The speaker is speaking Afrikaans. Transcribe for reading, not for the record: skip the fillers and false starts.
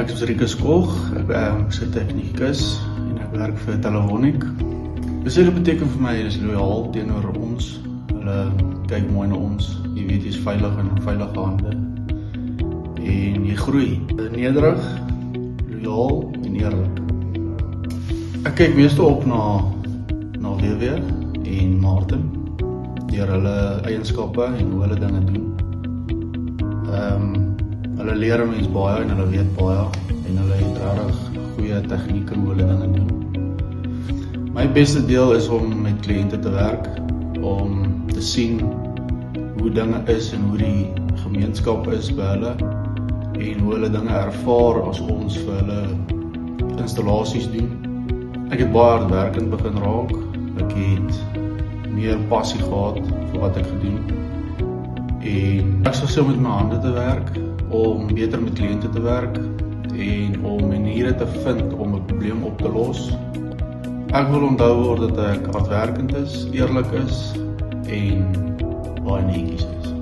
Ek is Rikus Koch, ek is 'n tegnikus en ek werk vir Telewonic. Dit beteken vir my, is loyaal teenoor ons. Hulle kyk mooi na ons, jy weet jy is veilig in veilige hande. En jy groei. Nederig, loyaal en eerlik. Ek kyk meestal op na WW en Martin, deur hulle eienskappe en hoe hulle dinge doen. Hulle leer mens baie en hulle weet baie en hulle het regtig goeie tegnieke hoe hulle dinge doen. My beste deel is om met kliënte te werk, om te sien hoe dinge is en hoe die gemeenskap is by hulle en hoe hulle dinge ervaar as ons vir hulle installasies doen. Ek het baie hardwerkend begin raak. Ek het meer passie gehad vir wat ek gedoen. En ek sal met my hande te werk, om beter met kliënte te werk en om maniere te vind om 'n probleem op te los. Ek wil onthou word dat ek hardwerkend is, eerlik is en baie netjies is.